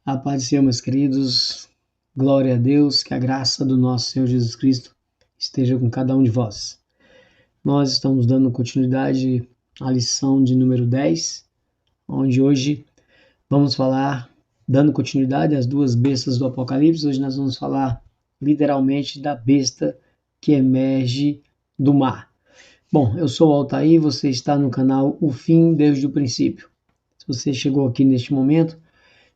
A paz do Senhor, meus queridos, glória a Deus, que a graça do nosso Senhor Jesus Cristo esteja com cada um de vós. Nós estamos dando continuidade à lição de número 10, onde hoje vamos falar, dando continuidade às duas bestas do Apocalipse. Hoje nós vamos falar literalmente da besta que emerge do mar. Bom, eu sou o Altair, você está no canal O Fim Desde o Princípio. Se você chegou aqui neste momento,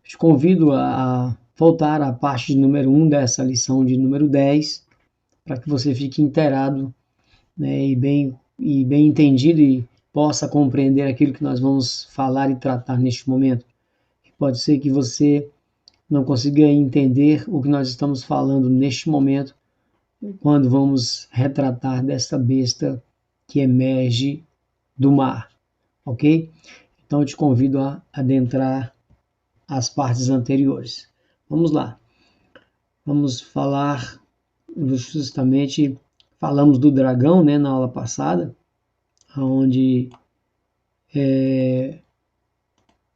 te convido a voltar à parte de número 1 dessa lição de número 10, para que você fique inteirado, né, e bem entendido e possa compreender aquilo que nós vamos falar e tratar neste momento. Pode ser que você não consiga entender o que nós estamos falando neste momento, quando vamos retratar dessa besta que emerge do mar, ok? Então eu te convido a adentrar as partes anteriores. Vamos lá. Vamos falar justamente, falamos do dragão, né, na aula passada, onde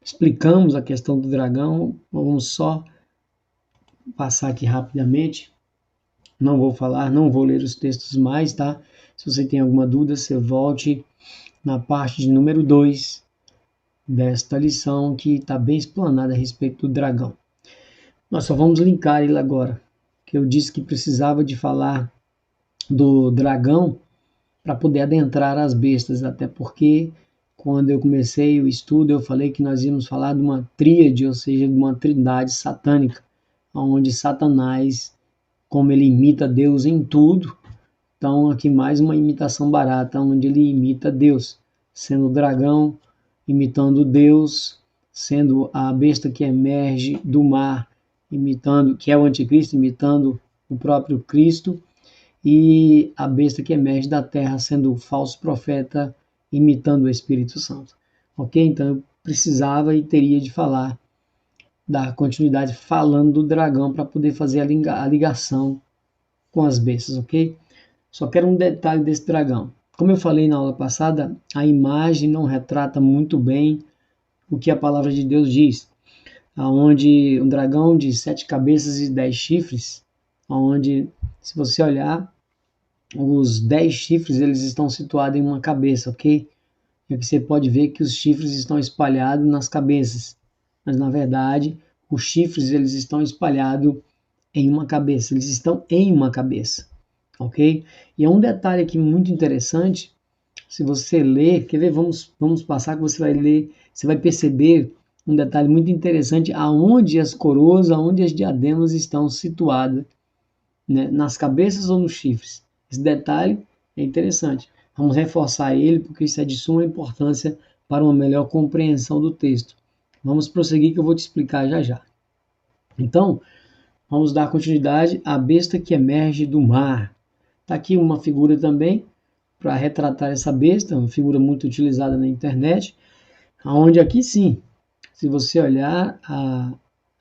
explicamos a questão do dragão. Vamos só passar aqui rapidamente. Não vou ler os textos mais, tá? Se você tem alguma dúvida, você volte na parte de número 2 desta lição, que está bem explanada a respeito do dragão. Nós só vamos linkar ele agora, que eu disse que precisava de falar do dragão para poder adentrar as bestas, até porque quando eu comecei o estudo eu falei que nós íamos falar de uma tríade, ou seja, de uma trindade satânica, onde Satanás, como ele imita Deus em tudo, então aqui mais uma imitação barata, onde ele imita Deus, sendo o dragão imitando Deus, sendo a besta que emerge do mar, imitando, que é o anticristo, imitando o próprio Cristo, e a besta que emerge da terra, sendo o falso profeta, imitando o Espírito Santo. Ok? Então eu precisava e teria de falar, dar continuidade falando do dragão para poder fazer a ligação com as bestas, ok? Só quero um detalhe desse dragão. Como eu falei na aula passada, a imagem não retrata muito bem o que a palavra de Deus diz, onde um dragão de 7 cabeças e 10 chifres, onde, se você olhar, os 10 chifres eles estão situados em uma cabeça, ok? E aqui você pode ver que os chifres estão espalhados nas cabeças, mas na verdade os chifres eles estão espalhados em uma cabeça, eles estão em uma cabeça, ok? E é um detalhe aqui muito interessante. Se você ler, quer ver? Vamos passar que você vai ler, você vai perceber um detalhe muito interessante, aonde as coroas, aonde as diademas estão situadas, né? Nas cabeças ou nos chifres. Esse detalhe é interessante. Vamos reforçar ele porque isso é de suma importância para uma melhor compreensão do texto. Vamos prosseguir que eu vou te explicar já já. Então, vamos dar continuidade à besta que emerge do mar. Está aqui uma figura também para retratar essa besta, uma figura muito utilizada na internet, onde aqui sim, se você olhar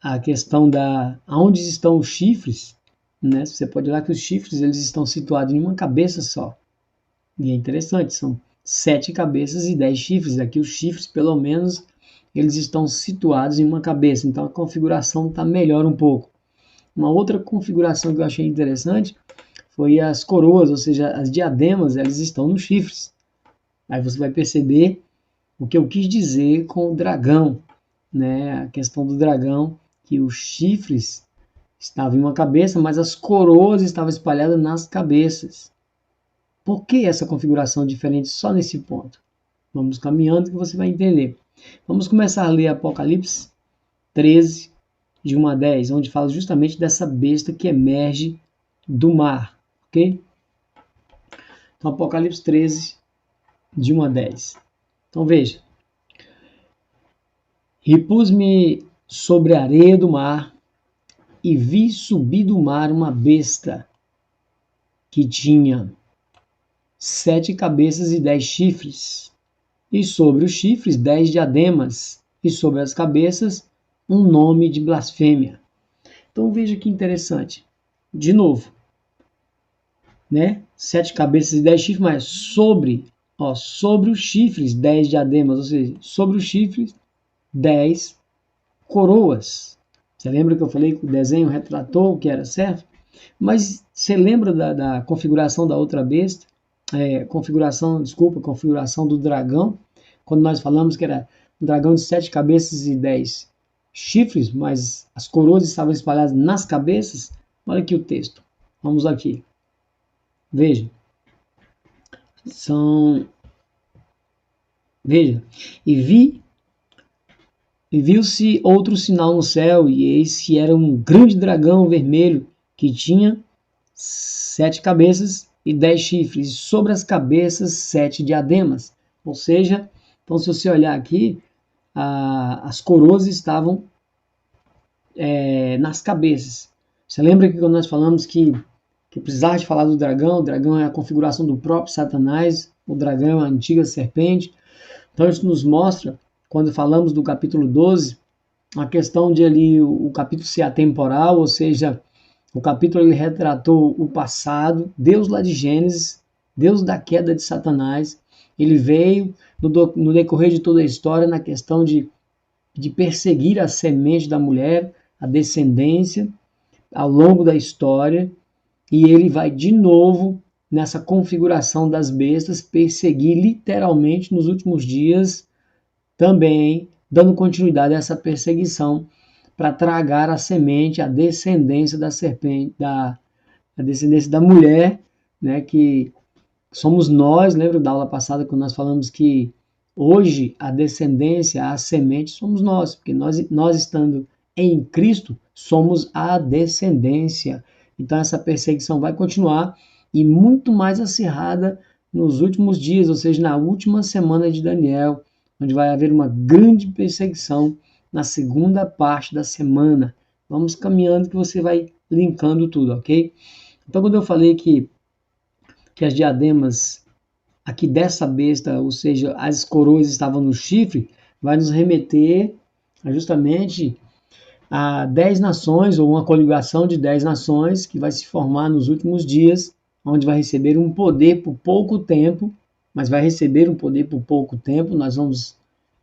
a questão da aonde estão os chifres, né? Você pode olhar que os chifres eles estão situados em uma cabeça só. E é interessante, são 7 cabeças e 10 chifres. Aqui os chifres, pelo menos, eles estão situados em uma cabeça, então a configuração está melhor um pouco. Uma outra configuração que eu achei interessante foi as coroas, ou seja, as diademas, elas estão nos chifres. Aí você vai perceber o que eu quis dizer com o dragão, né? A questão do dragão, que os chifres estavam em uma cabeça, mas as coroas estavam espalhadas nas cabeças. Por que essa configuração diferente só nesse ponto? Vamos caminhando que você vai entender. Vamos começar a ler Apocalipse 13, de 1 a 10, onde fala justamente dessa besta que emerge do mar. Ok? Então, Apocalipse 13, de 1 a 10. Então, veja. E pus-me sobre a areia do mar, e vi subir do mar uma besta que tinha 7 cabeças e 10 chifres, e sobre os chifres 10 diademas, e sobre as cabeças um nome de blasfêmia. Então veja que interessante. De novo, né? 7 cabeças e 10 chifres, mas sobre os chifres 10 diademas, ou seja, sobre os chifres 10 coroas. Você lembra que eu falei que o desenho retratou o que era certo? Mas você lembra da configuração da outra besta? Configuração do dragão, quando nós falamos que era um dragão de 7 cabeças e 10 chifres, mas as coroas estavam espalhadas nas cabeças. Olha aqui o texto. Vamos aqui. Veja. Veja. E viu-se outro sinal no céu, e eis que era um grande dragão vermelho, que tinha 7 cabeças e 10 chifres, e sobre as cabeças 7 diademas. Ou seja, então se você olhar aqui, as coroas estavam nas cabeças. Você lembra que quando nós falamos que precisava de falar do dragão, o dragão é a configuração do próprio Satanás, o dragão é a antiga serpente. Então isso nos mostra, quando falamos do capítulo 12, a questão de ali o capítulo ser atemporal, ou seja, o capítulo ele retratou o passado, Deus lá de Gênesis, Deus da queda de Satanás. Ele veio no decorrer de toda a história na questão de perseguir a semente da mulher, a descendência, ao longo da história. E ele vai de novo nessa configuração das bestas perseguir literalmente nos últimos dias também, dando continuidade a essa perseguição para tragar a semente, a descendência da serpente, a descendência da mulher, né, que somos nós. Lembra da aula passada quando nós falamos que hoje a descendência, a semente somos nós, porque nós estando em Cristo somos a descendência. Então essa perseguição vai continuar e muito mais acirrada nos últimos dias, ou seja, na última semana de Daniel, onde vai haver uma grande perseguição na segunda parte da semana. Vamos caminhando que você vai linkando tudo, ok? Então quando eu falei que as diademas aqui dessa besta, ou seja, as coroas estavam no chifre, vai nos remeter justamente a 10 nações, ou uma coligação de 10 nações que vai se formar nos últimos dias, onde vai receber um poder por pouco tempo, mas vai receber um poder por pouco tempo. Nós vamos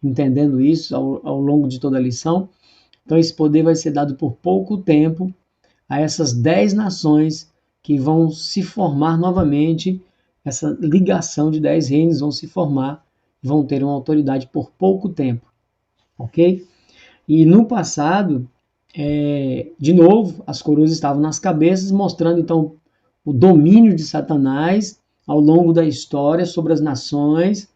entendendo isso ao longo de toda a lição. Então esse poder vai ser dado por pouco tempo a essas 10 nações que vão se formar novamente. Essa ligação de 10 reinos vão se formar, vão ter uma autoridade por pouco tempo, ok? E no passado, de novo, as coroas estavam nas cabeças, mostrando então o domínio de Satanás ao longo da história sobre as nações,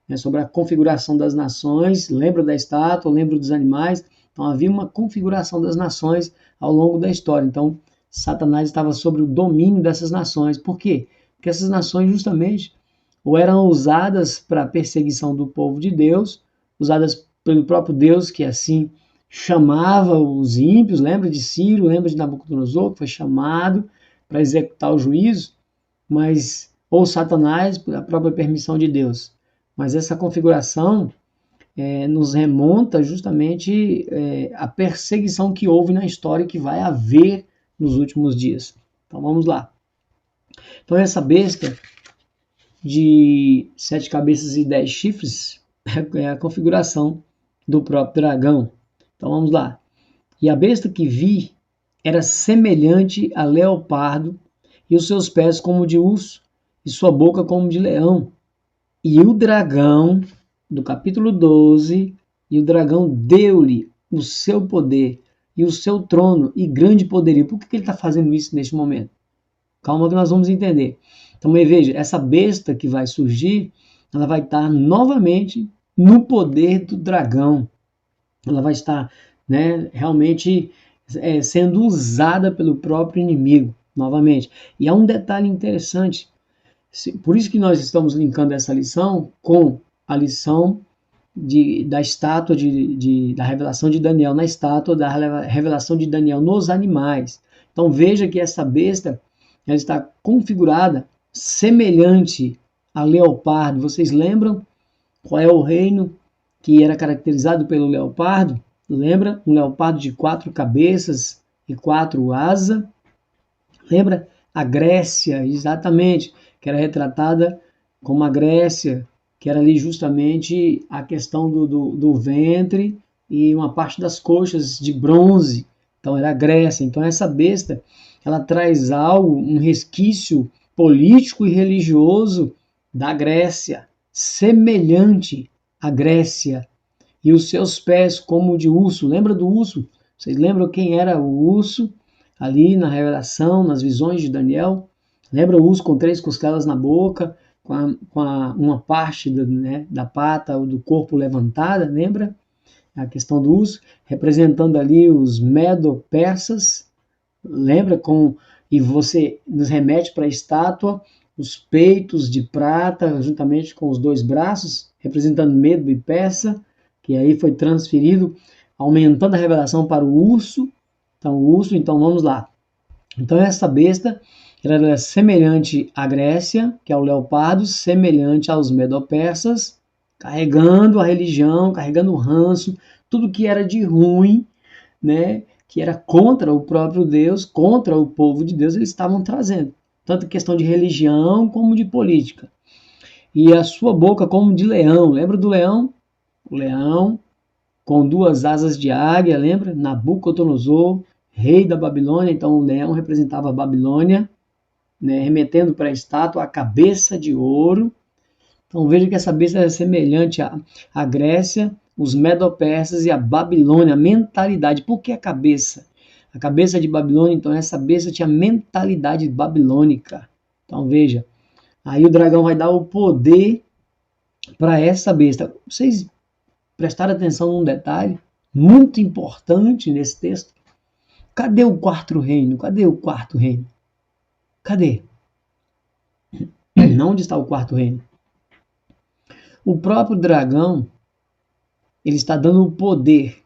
né, sobre a configuração das nações. Lembra da estátua, lembra dos animais? Então havia uma configuração das nações ao longo da história. Então Satanás estava sobre o domínio dessas nações. Por quê? Porque essas nações justamente ou eram usadas para a perseguição do povo de Deus, usadas pelo próprio Deus, que assim chamava os ímpios. Lembra de Ciro, lembra de Nabucodonosor, que foi chamado para executar o juízo, mas ou Satanás, por a própria permissão de Deus. Mas essa configuração nos remonta justamente à perseguição que houve na história e que vai haver nos últimos dias. Então vamos lá. Então essa besta de 7 cabeças e 10 chifres é a configuração do próprio dragão. Então vamos lá. E a besta que vi era semelhante a leopardo, e os seus pés como de urso, e sua boca como de leão. E o dragão, do capítulo 12, e o dragão deu-lhe o seu poder e o seu trono e grande poderio. Por que ele está fazendo isso neste momento? Calma que nós vamos entender. Então veja, essa besta que vai surgir, ela vai estar novamente no poder do dragão. Ela vai estar, né, realmente sendo usada pelo próprio inimigo, novamente. E há um detalhe interessante, por isso que nós estamos linkando essa lição com a lição da estátua da revelação de Daniel, na estátua da revelação de Daniel nos animais. Então veja que essa besta ela está configurada semelhante a leopardo. Vocês lembram qual é o reino que era caracterizado pelo leopardo? Lembra? Um leopardo de 4 cabeças e 4 asas. Lembra? A Grécia, exatamente, que era retratada como a Grécia, que era ali justamente a questão do ventre e uma parte das coxas de bronze. Então era a Grécia. Então essa besta, ela traz algo, um resquício político e religioso da Grécia, semelhante à Grécia, e os seus pés como de urso. Lembra do urso? Vocês lembram quem era o urso ali na revelação, nas visões de Daniel? Lembra o urso com 3 costelas na boca, uma parte da pata ou do corpo levantada? Lembra? A questão do urso, representando ali os medo-persas. Lembra? E você nos remete para a estátua, os peitos de prata, juntamente com os 2 braços, representando Medo e Persa, que aí foi transferido, aumentando a revelação para o urso. Então vamos lá. Então essa besta, ela é semelhante à Grécia, que é o leopardo, semelhante aos medo-persas, carregando a religião, carregando o ranço, tudo que era de ruim, né, que era contra o próprio Deus, contra o povo de Deus, eles estavam trazendo. Tanto questão de religião como de política. E a sua boca como de leão. Lembra do leão? O leão com 2 asas de águia, lembra? Nabucodonosor, rei da Babilônia. Então o leão representava a Babilônia, né, remetendo para a estátua a cabeça de ouro. Então veja que essa besta é semelhante à Grécia, os medo-persas e a Babilônia, a mentalidade. Por que a cabeça? A cabeça de Babilônia, então essa besta tinha mentalidade babilônica. Então veja, aí o dragão vai dar o poder para essa besta. Vocês prestaram atenção num detalhe muito importante nesse texto? Cadê o 4º reino? Cadê o 4º reino? Cadê? Onde está o 4º reino? O próprio dragão, ele está dando o poder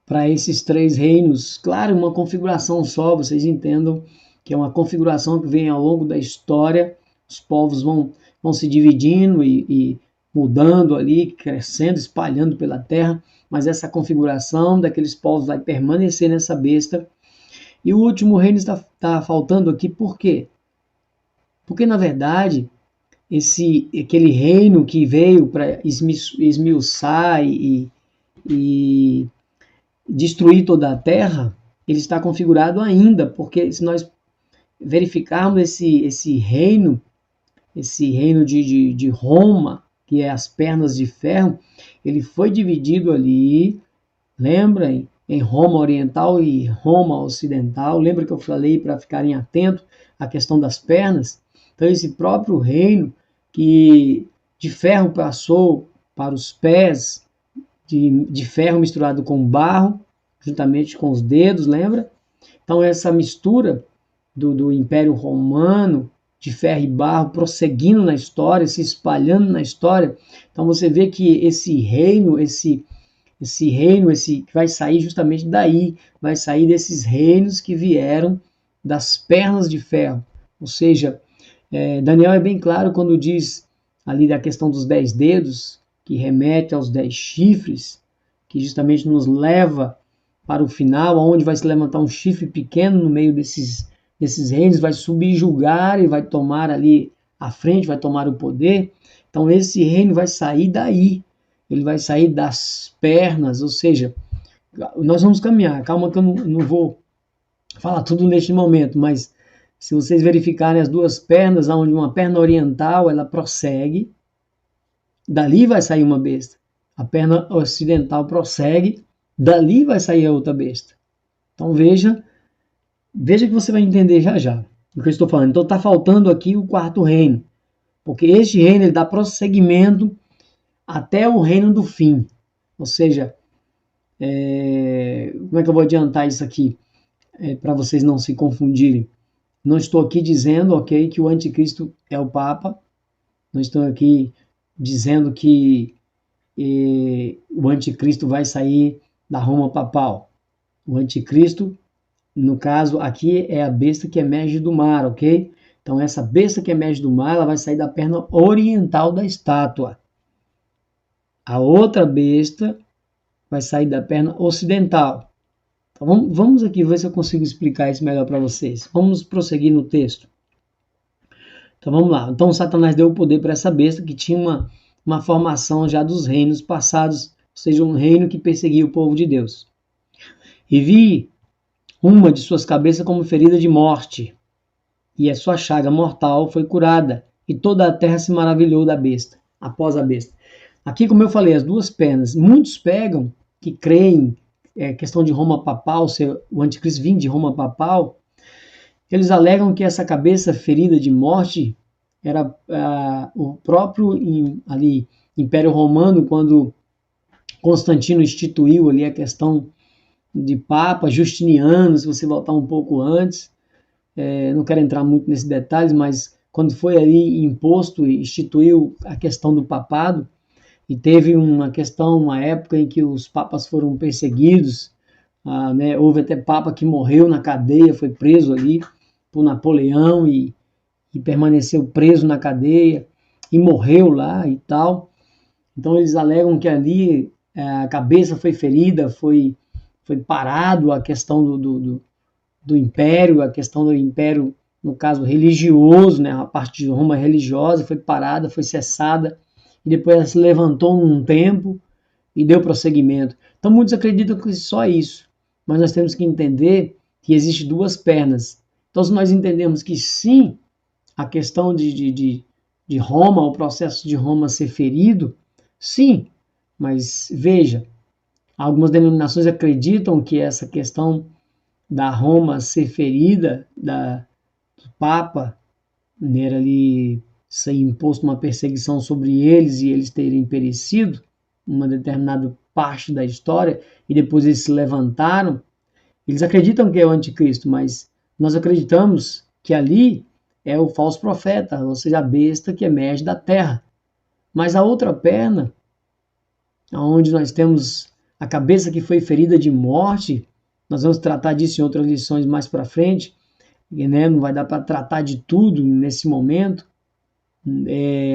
para esses 3 reinos. Claro, uma configuração só, vocês entendam que é uma configuração que vem ao longo da história. Os povos vão se dividindo e mudando ali, crescendo, espalhando pela terra, mas essa configuração daqueles povos vai permanecer nessa besta. E o último reino está faltando aqui, por quê? Porque, na verdade, aquele reino que veio para esmiuçar e destruir toda a terra, ele está configurado ainda, porque se nós verificarmos esse reino de Roma, que é as pernas de ferro, ele foi dividido ali, lembrem, em Roma Oriental e Roma Ocidental. Lembra que eu falei para ficarem atentos à questão das pernas? Então esse próprio reino que de ferro passou para os pés, de ferro misturado com barro, juntamente com os dedos, lembra? Então essa mistura do Império Romano, de ferro e barro, prosseguindo na história, se espalhando na história. Então você vê que esse reino que vai sair justamente daí, vai sair desses reinos que vieram das pernas de ferro. Ou seja, Daniel é bem claro quando diz ali da questão dos 10 dedos, que remete aos 10 chifres, que justamente nos leva para o final, onde vai se levantar um chifre pequeno no meio desses reinos, vai subjugar e vai tomar ali a frente, vai tomar o poder. Então esse reino vai sair daí, ele vai sair das pernas, ou seja, nós vamos caminhar, calma que eu não vou falar tudo neste momento, mas se vocês verificarem as 2 pernas, onde uma perna oriental, ela prossegue, dali vai sair uma besta. A perna ocidental prossegue, dali vai sair a outra besta. Então veja que você vai entender já o que eu estou falando. Então está faltando aqui o 4º reino, porque este reino ele dá prosseguimento até o reino do fim. Ou seja, como é que eu vou adiantar isso aqui? Para vocês não se confundirem. Não estou aqui dizendo, ok, que o anticristo é o Papa. Não estou aqui dizendo que o anticristo vai sair da Roma papal. O anticristo, no caso aqui, é a besta que emerge do mar, ok? Então essa besta que emerge do mar, ela vai sair da perna oriental da estátua. A outra besta vai sair da perna ocidental. Então vamos aqui ver se eu consigo explicar isso melhor para vocês. Vamos prosseguir no texto. Então vamos lá. Então Satanás deu o poder para essa besta que tinha uma formação já dos reinos passados, ou seja, um reino que perseguia o povo de Deus. E vi uma de suas cabeças como ferida de morte, e a sua chaga mortal foi curada, e toda a terra se maravilhou da besta, após a besta. Aqui, como eu falei, as duas pernas. Muitos pegam, que creem, questão de Roma papal, ser o anticristo vindo de Roma papal, eles alegam que essa cabeça ferida de morte era o próprio ali, Império Romano, quando Constantino instituiu ali a questão de Papa, Justiniano, se você voltar um pouco antes, não quero entrar muito nesses detalhes, mas quando foi ali imposto e instituiu a questão do papado, e teve uma questão, uma época em que os papas foram perseguidos, né, houve até papa que morreu na cadeia, foi preso ali por Napoleão e permaneceu preso na cadeia e morreu lá e tal. Então eles alegam que ali a cabeça foi ferida, foi parado a questão do império, a questão do império, no caso religioso, né, a parte de Roma religiosa foi parada, foi cessada, e depois ela se levantou num tempo e deu prosseguimento. Então muitos acreditam que só isso, mas nós temos que entender que existem duas pernas. Então se nós entendemos que sim, a questão de Roma, o processo de Roma ser ferido, sim, mas veja, algumas denominações acreditam que essa questão da Roma ser ferida, do Papa, né, ali ser imposto uma perseguição sobre eles e eles terem perecido, uma determinada parte da história, e depois eles se levantaram, eles acreditam que é o anticristo, mas nós acreditamos que ali é o falso profeta, ou seja, a besta que emerge da terra. Mas a outra perna, onde nós temos a cabeça que foi ferida de morte, nós vamos tratar disso em outras lições mais para frente, e, né, não vai dar para tratar de tudo nesse momento.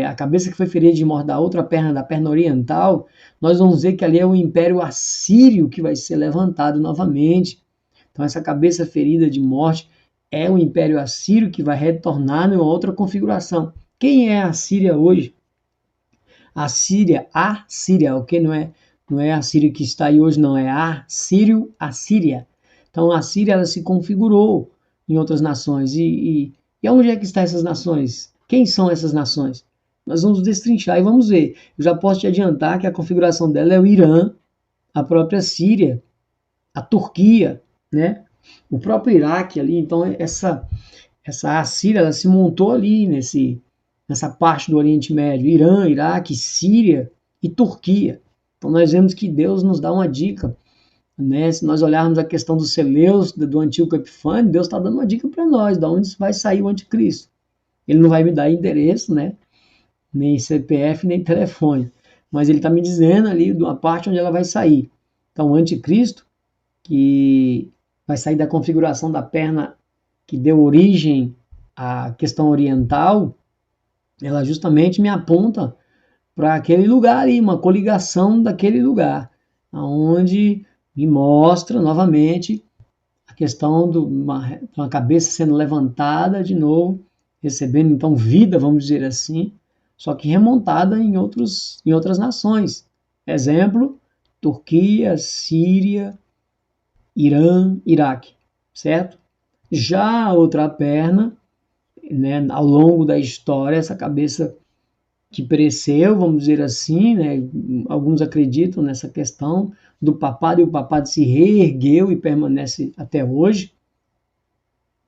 A cabeça que foi ferida de morte da outra perna, da perna oriental, nós vamos ver que ali é o Império Assírio que vai ser levantado novamente. Então essa cabeça ferida de morte é o Império Assírio que vai retornar em outra configuração. Quem é a Síria hoje? A Síria, o que não é a Síria que está aí hoje, não, é a Síria. Então a Síria ela se configurou em outras nações. E onde é que estão essas nações? Quem são essas nações? Nós vamos destrinchar e vamos ver. Eu já posso te adiantar que a configuração dela é o Irã, a própria Síria, a Turquia, né? O próprio Iraque ali. Então essa Assíria ela se montou ali nessa parte do Oriente Médio, Irã, Iraque, Síria e Turquia. Então nós vemos que Deus nos dá uma dica, né? Se nós olharmos a questão dos Seleus, do Antíoco Epifânio, Deus está dando uma dica para nós, de onde vai sair o anticristo. Ele não vai me dar endereço, né? Nem CPF, nem telefone, mas ele está me dizendo ali de uma parte onde ela vai sair. Então o anticristo, que vai sair da configuração da perna que deu origem à questão oriental, ela justamente me aponta para aquele lugar ali, uma coligação daquele lugar, onde me mostra novamente a questão de uma cabeça sendo levantada de novo, recebendo então vida, vamos dizer assim, só que remontada em outras nações. Exemplo, Turquia, Síria, Irã, Iraque, certo? Já a outra perna, né, ao longo da história, essa cabeça que pereceu, vamos dizer assim, né, alguns acreditam nessa questão do papado, e o papado se reergueu e permanece até hoje,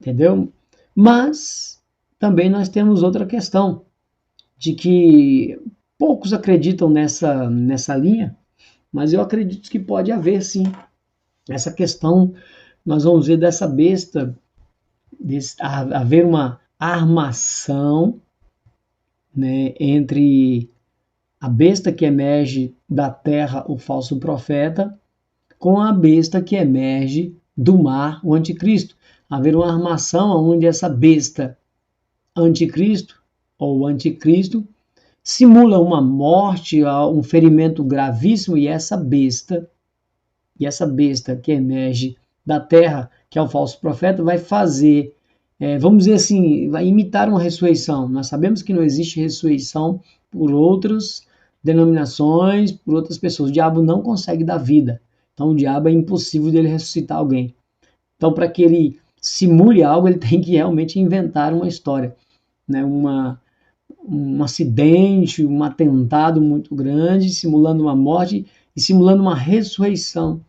entendeu? Mas também nós temos outra questão, de que poucos acreditam nessa linha, mas eu acredito que pode haver sim essa questão. Nós vamos ver dessa besta, haver uma armação, né, entre a besta que emerge da terra, o falso profeta, com a besta que emerge do mar, o anticristo. Haver uma armação onde essa besta anticristo, ou anticristo, simula uma morte, um ferimento gravíssimo, e essa besta que emerge da terra, que é o falso profeta, vai fazer, vamos dizer assim, vai imitar uma ressurreição. Nós sabemos que não existe ressurreição por outras denominações, por outras pessoas. O diabo não consegue dar vida. Então o diabo é impossível dele ressuscitar alguém. Então para que ele simule algo, ele tem que realmente inventar uma história, né? Um acidente, um atentado muito grande, simulando uma morte e simulando uma ressurreição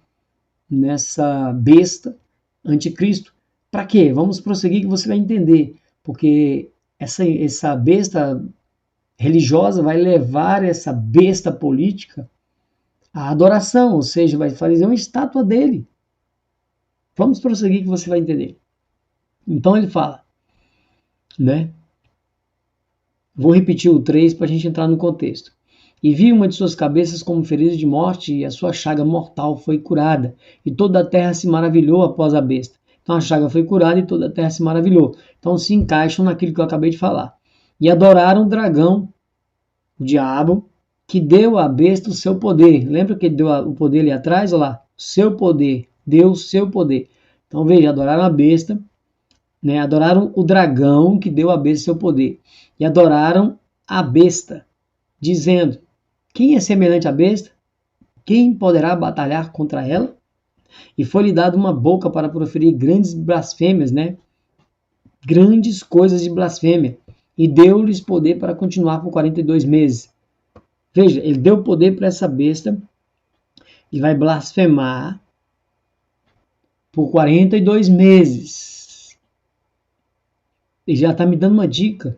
nessa besta anticristo. Para quê? Vamos prosseguir que você vai entender. Porque essa besta religiosa vai levar essa besta política à adoração, ou seja, vai fazer uma estátua dele. Vamos prosseguir que você vai entender. Então ele fala, né? Vou repetir o 3 para a gente entrar no contexto. E vi uma de suas cabeças como ferida de morte, e a sua chaga mortal foi curada, e toda a terra se maravilhou após a besta. Então a chaga foi curada e toda a terra se maravilhou. Então se encaixam naquilo que eu acabei de falar. E adoraram o dragão, o diabo, que deu à besta o seu poder. Lembra que ele deu o poder ali atrás? Olha lá, seu poder, deu o seu poder. Então veja, adoraram a besta, né? Adoraram o dragão que deu à besta seu poder. E adoraram a besta, dizendo: quem é semelhante à besta? Quem poderá batalhar contra ela? E foi-lhe dado uma boca para proferir grandes blasfêmias, né? Grandes coisas de blasfêmia. E deu-lhes poder para continuar por 42 meses. Veja, ele deu poder para essa besta e vai blasfemar por 42 meses. Ele já está me dando uma dica.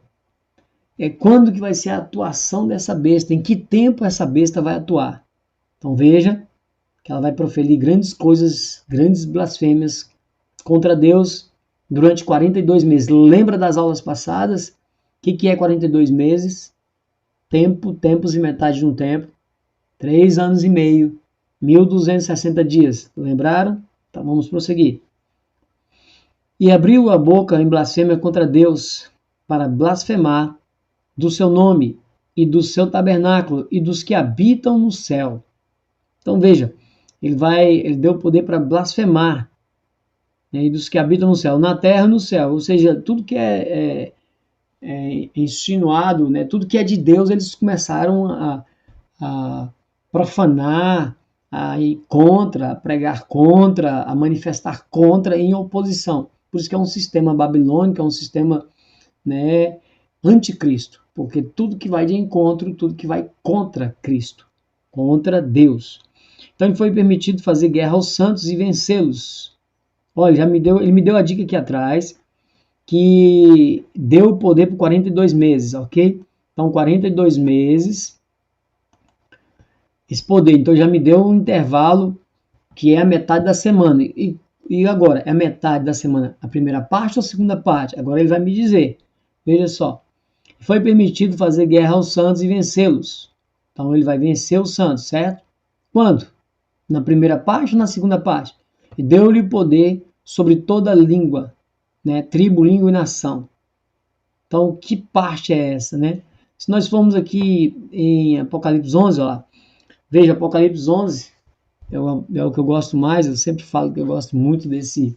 É quando que vai ser a atuação dessa besta, em que tempo essa besta vai atuar. Então veja que ela vai proferir grandes coisas, grandes blasfêmias contra Deus durante 42 meses. Lembra das aulas passadas? O que é 42 meses? Tempo, tempos e metade de um tempo. 3 anos e meio, 1260 dias. Lembraram? Então vamos prosseguir. E abriu a boca em blasfêmia contra Deus, para blasfemar do seu nome e do seu tabernáculo e dos que habitam no céu. Então veja, ele deu poder para blasfemar, né, e dos que habitam no céu, na terra e no céu, ou seja, tudo que é insinuado, né, tudo que é de Deus, eles começaram a profanar, a ir contra, a pregar contra, a manifestar contra, em oposição. Por isso que é um sistema babilônico, é um sistema, né, anticristo, porque tudo que vai de encontro, tudo que vai contra Cristo, contra Deus. Então ele foi permitido fazer guerra aos santos e vencê-los. Olha, ele me deu a dica aqui atrás, que deu o poder por 42 meses, ok? Então 42 meses, esse poder, então já me deu um intervalo que é a metade da semana. E agora, é a metade da semana, a primeira parte ou a segunda parte? Agora ele vai me dizer. Veja só. Foi permitido fazer guerra aos santos e vencê-los. Então ele vai vencer os santos, certo? Quando? Na primeira parte ou na segunda parte? E deu-lhe poder sobre toda a língua, né? Tribo, língua e nação. Então, que parte é essa, né? Se nós formos aqui em Apocalipse 11, ó lá, veja, Apocalipse 11 é o que eu gosto mais, eu sempre falo que eu gosto muito desse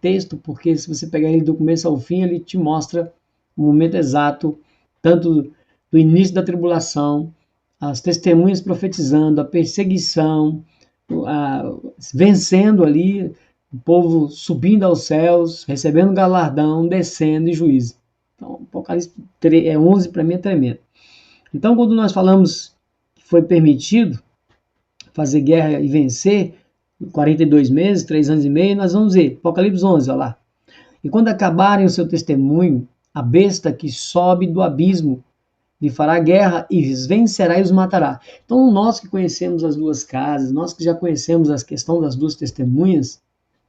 texto, porque se você pegar ele do começo ao fim, ele te mostra o momento exato, tanto do início da tribulação, as testemunhas profetizando, a perseguição, vencendo ali, o povo subindo aos céus, recebendo galardão, descendo e juízo. Então, Apocalipse 11 para mim é tremendo. Então, quando nós falamos que foi permitido fazer guerra e vencer, 42 meses, 3 anos e meio, nós vamos ver, Apocalipse 11, olha lá. E quando acabarem o seu testemunho, a besta que sobe do abismo lhe fará guerra e os vencerá e os matará. Então, nós que conhecemos as duas casas, nós que já conhecemos a questão das duas testemunhas,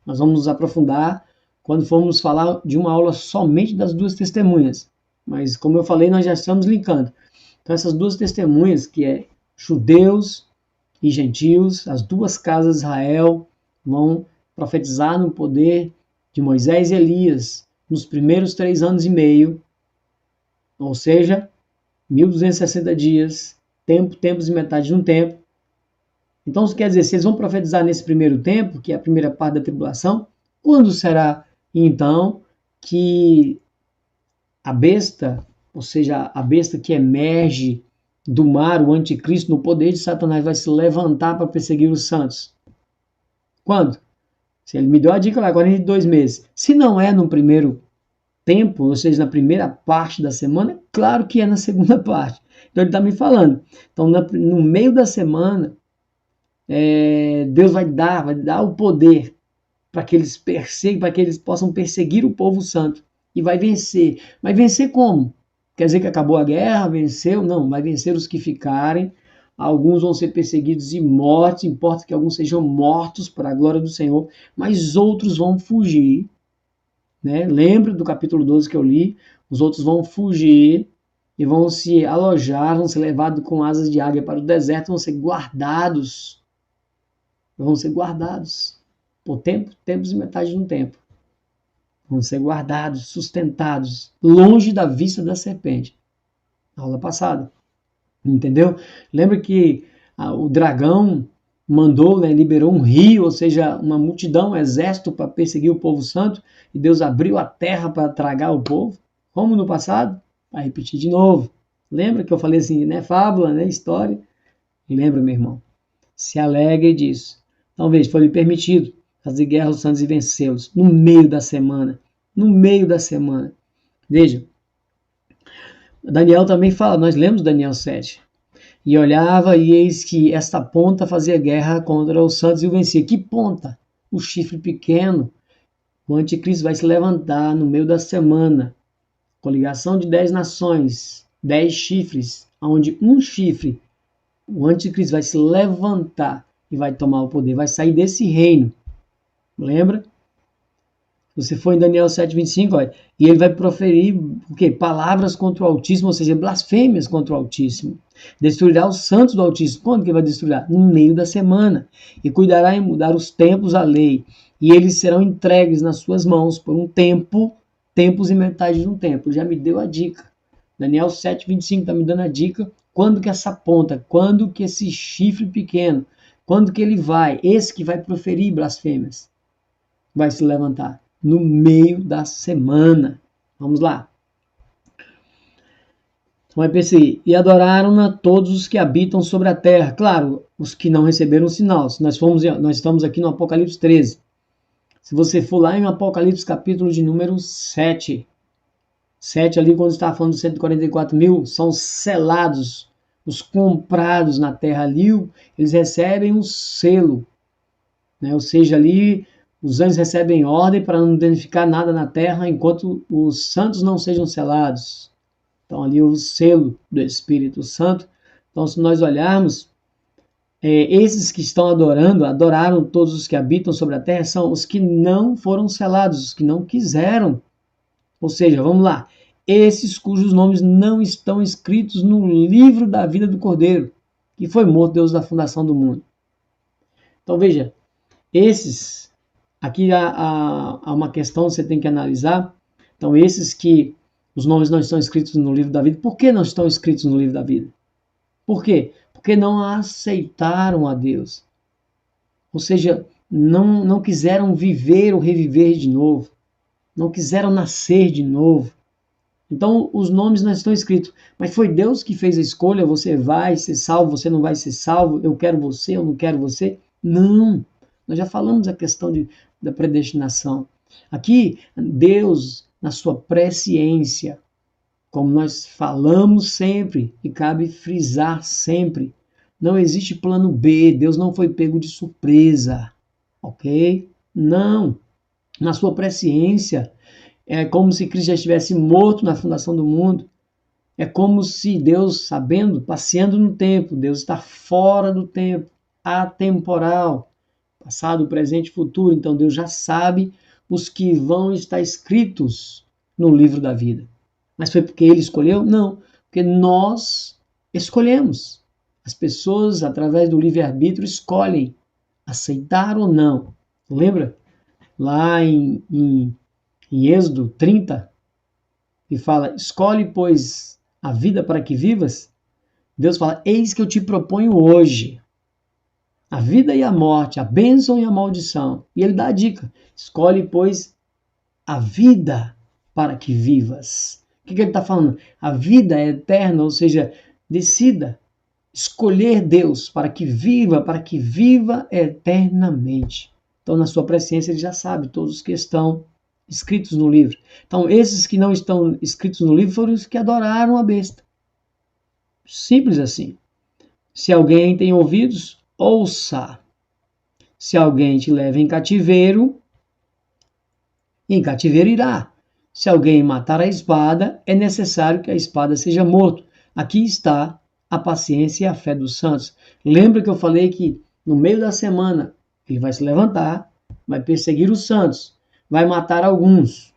nós vamos nos aprofundar quando formos falar de uma aula somente das duas testemunhas. Mas, como eu falei, nós já estamos linkando. Então, essas duas testemunhas, que é judeus e gentios, as duas casas de Israel, vão profetizar no poder de Moisés e Elias nos primeiros 3 anos e meio, ou seja, 1260 dias, tempos e metade de um tempo. Então, isso quer dizer, se eles vão profetizar nesse primeiro tempo, que é a primeira parte da tribulação, quando será, então, que a besta, ou seja, a besta que emerge do mar, o anticristo, no poder de Satanás, vai se levantar para perseguir os santos? Quando? Se ele me deu a dica lá, 42 meses. Se não é no primeiro tempo, ou seja, na primeira parte da semana, claro que é na segunda parte. Então ele está me falando. Então no meio da semana, Deus vai dar o poder para que eles perseguam, para que eles possam perseguir o povo santo. E vai vencer. Vai vencer como? Quer dizer que acabou a guerra, venceu? Não, vai vencer os que ficarem. Alguns vão ser perseguidos e mortos, importa que alguns sejam mortos para a glória do Senhor, mas outros vão fugir. Né? Lembra do capítulo 12 que eu li? Os outros vão fugir e vão se alojar, vão ser levados com asas de águia para o deserto, vão ser guardados. Vão ser guardados por tempos e metade de um tempo. Vão ser guardados, sustentados, longe da vista da serpente. Aula passada. Entendeu? Lembra que o dragão mandou, né, liberou um rio, ou seja, uma multidão, um exército para perseguir o povo santo, e Deus abriu a terra para tragar o povo? Como no passado? Vai repetir de novo. Lembra que eu falei assim, né? Fábula, né? História. E lembra, meu irmão? Se alegre disso. Então, veja, foi-lhe permitido fazer guerra aos santos e vencê-los no meio da semana. No meio da semana. Veja, Daniel também fala, nós lemos Daniel 7. E olhava, e eis que esta ponta fazia guerra contra os santos e o vencia. Que ponta? O chifre pequeno. O anticristo vai se levantar no meio da semana. Coligação de 10 nações, 10 chifres, onde um chifre, o anticristo vai se levantar e vai tomar o poder, vai sair desse reino. Lembra? Você for em Daniel 7,25, olha, e ele vai proferir o quê? Palavras contra o Altíssimo, ou seja, blasfêmias contra o Altíssimo. Destruirá os santos do Altíssimo. Quando que ele vai destruir? No meio da semana. E cuidará em mudar os tempos à lei. E eles serão entregues nas suas mãos por um tempo, tempos e metade de um tempo. Já me deu a dica. Daniel 7,25 está me dando a dica. Quando que essa ponta, quando que esse chifre pequeno, quando que ele vai, esse que vai proferir blasfêmias, vai se levantar? No meio da semana. Vamos lá. Vai perseguir. E adoraram-na todos os que habitam sobre a terra. Claro, os que não receberam o sinal. Nós estamos aqui no Apocalipse 13. Se você for lá em Apocalipse, capítulo de número 7. 7 ali, quando está falando dos 144 mil, são selados, os comprados na terra ali, eles recebem um selo. Né? Ou seja, ali os anjos recebem ordem para não danificar nada na terra enquanto os santos não sejam selados. Então, ali o selo do Espírito Santo. Então, se nós olharmos, esses que estão adoraram todos os que habitam sobre a terra, são os que não foram selados, os que não quiseram. Ou seja, vamos lá, esses cujos nomes não estão escritos no livro da vida do Cordeiro, que foi morto Deus da fundação do mundo. Então, veja, esses... Aqui há uma questão que você tem que analisar. Então, esses que os nomes não estão escritos no livro da vida, por que não estão escritos no livro da vida? Por quê? Porque não aceitaram a Deus. Ou seja, não quiseram viver ou reviver de novo. Não quiseram nascer de novo. Então, os nomes não estão escritos. Mas foi Deus que fez a escolha, você vai ser salvo, você não vai ser salvo, eu quero você, eu não quero você. Não. Nós já falamos a questão da predestinação. Aqui, Deus, na sua presciência, como nós falamos sempre, e cabe frisar sempre, não existe plano B, Deus não foi pego de surpresa, ok? Não. Na sua presciência, é como se Cristo já estivesse morto na fundação do mundo. É como se Deus, sabendo, passeando no tempo, Deus está fora do tempo, atemporal. Passado, presente e futuro. Então Deus já sabe os que vão estar escritos no livro da vida. Mas foi porque Ele escolheu? Não. Porque nós escolhemos. As pessoas, através do livre-arbítrio, escolhem aceitar ou não. Lembra? Lá em Êxodo 30, que fala, escolhe, pois, a vida para que vivas. Deus fala, eis que eu te proponho hoje a vida e a morte, a bênção e a maldição. E ele dá a dica, escolhe, pois, a vida para que vivas. O que ele está falando? A vida é eterna, ou seja, decida escolher Deus para que viva eternamente. Então, na sua presciência, ele já sabe todos os que estão escritos no livro. Então, esses que não estão escritos no livro foram os que adoraram a besta. Simples assim. Se alguém tem ouvidos, ouça. Se alguém te leva em cativeiro irá. Se alguém matar a espada, é necessário que a espada seja morto. Aqui está a paciência e a fé dos santos. Lembra que eu falei que no meio da semana ele vai se levantar, vai perseguir os santos, vai matar alguns,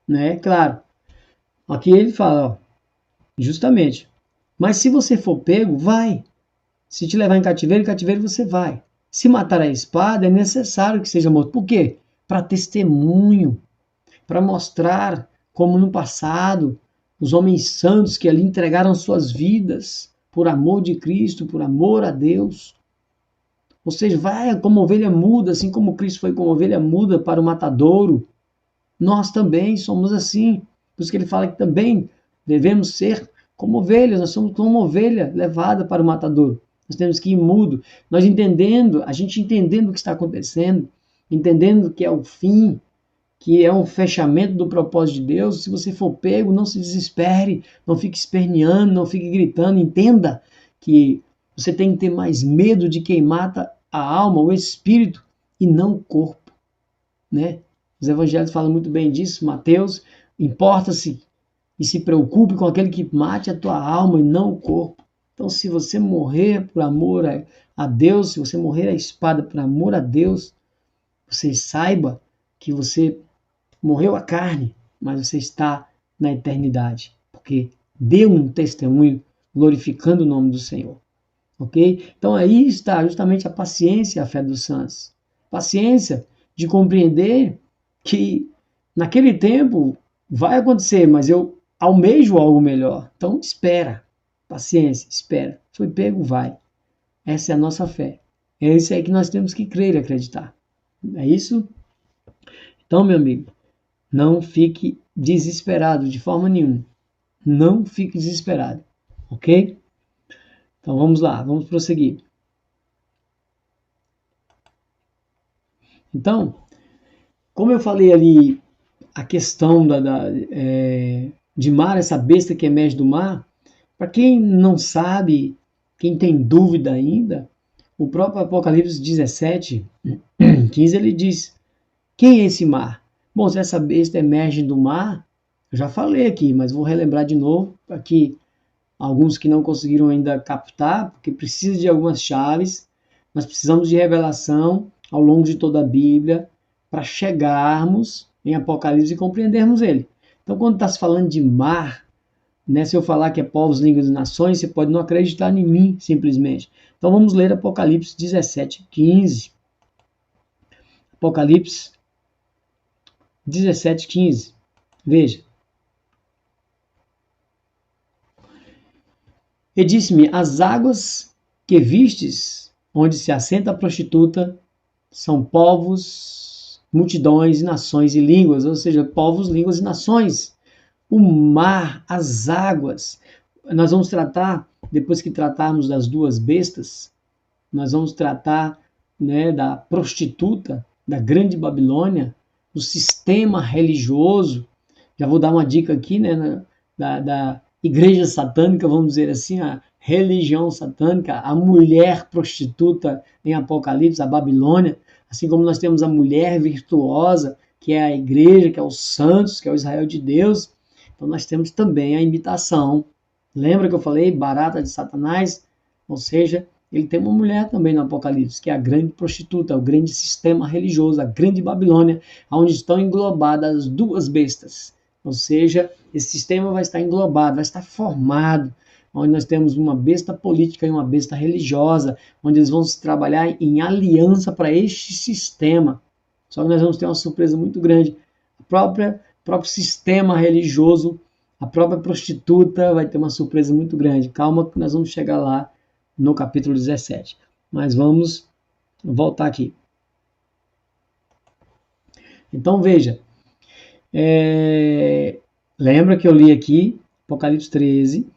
né? Claro. Aqui ele fala, ó, justamente. Mas se você for pego, vai. Se te levar em cativeiro você vai. Se matar a espada, é necessário que seja morto. Por quê? Para testemunho, para mostrar como no passado os homens santos que ali entregaram suas vidas por amor de Cristo, por amor a Deus. Ou seja, vai como ovelha muda, assim como Cristo foi como ovelha muda para o matadouro. Nós também somos assim. Por isso que ele fala que também devemos ser como ovelhas. Nós somos como ovelha levada para o matadouro. Nós temos que ir mudo. Nós entendendo, a gente entendendo o que está acontecendo, entendendo que é o fim, que é um fechamento do propósito de Deus. Se você for pego, não se desespere, não fique esperneando, não fique gritando. Entenda que você tem que ter mais medo de quem mata a alma, o espírito, e não o corpo, né? Os evangelhos falam muito bem disso. Mateus, importa-se e se preocupe com aquele que mate a tua alma e não o corpo. Então, se você morrer por amor a Deus, se você morrer a espada por amor a Deus, você saiba que você morreu a carne, mas você está na eternidade, porque deu um testemunho glorificando o nome do Senhor. Ok? Então aí está justamente a paciência e a fé dos santos. Paciência de compreender que naquele tempo vai acontecer, mas eu almejo algo melhor. Então espera, paciência, espera. Foi pego, vai. Essa é a nossa fé. É isso aí que nós temos que crer e acreditar. É isso? Então, meu amigo, não fique desesperado de forma nenhuma. Não fique desesperado, ok? Então vamos lá, vamos prosseguir. Então, como eu falei ali, a questão de mar, essa besta que emerge do mar, para quem não sabe, quem tem dúvida ainda, o próprio Apocalipse 17, 15, ele diz: quem é esse mar? Bom, se essa besta emerge do mar, eu já falei aqui, mas vou relembrar de novo, para que alguns que não conseguiram ainda captar, porque precisa de algumas chaves, nós precisamos de revelação ao longo de toda a Bíblia, para chegarmos em Apocalipse e compreendermos ele. Então, quando está se falando de mar, né, se eu falar que é povos, línguas e nações, você pode não acreditar em mim, simplesmente. Então, vamos ler Apocalipse 17, 15. Apocalipse 17, 15. Veja. E disse-me: as águas que vistes, onde se assenta a prostituta, são povos, multidões, nações e línguas, ou seja, povos, línguas e nações. O mar, as águas. Nós vamos tratar, depois que tratarmos das duas bestas, nós vamos tratar, né, da prostituta, da grande Babilônia, do sistema religioso. Já vou dar uma dica aqui, né, da igreja satânica, vamos dizer assim, a religião satânica, a mulher prostituta em Apocalipse, a Babilônia, assim como nós temos a mulher virtuosa, que é a igreja, que é os santos, que é o Israel de Deus. Então nós temos também a imitação. Lembra que eu falei barata de Satanás? Ou seja, ele tem uma mulher também no Apocalipse, que é a grande prostituta, o grande sistema religioso, a grande Babilônia, onde estão englobadas as duas bestas. Ou seja, esse sistema vai estar englobado, vai estar formado, onde nós temos uma besta política e uma besta religiosa, onde eles vão se trabalhar em aliança para este sistema. Só que nós vamos ter uma surpresa muito grande. O próprio sistema religioso, a própria prostituta vai ter uma surpresa muito grande. Calma que nós vamos chegar lá no capítulo 17. Mas vamos voltar aqui. Então veja, lembra que eu li aqui Apocalipse 13,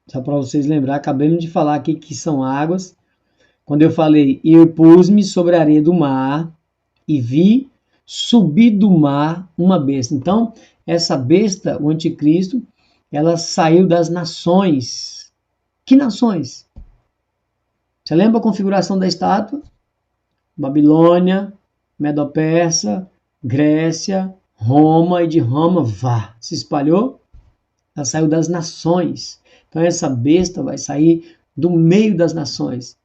só para vocês lembrar, acabamos de falar aqui que são águas. Quando eu falei, eu pus-me sobre a areia do mar e vi subir do mar uma besta. Então, essa besta, o anticristo, ela saiu das nações. Que nações? Você lembra a configuração da estátua? Babilônia, Medo-Persa, Grécia, Roma, e de Roma, se espalhou. Ela saiu das nações. Então essa besta vai sair do meio das nações.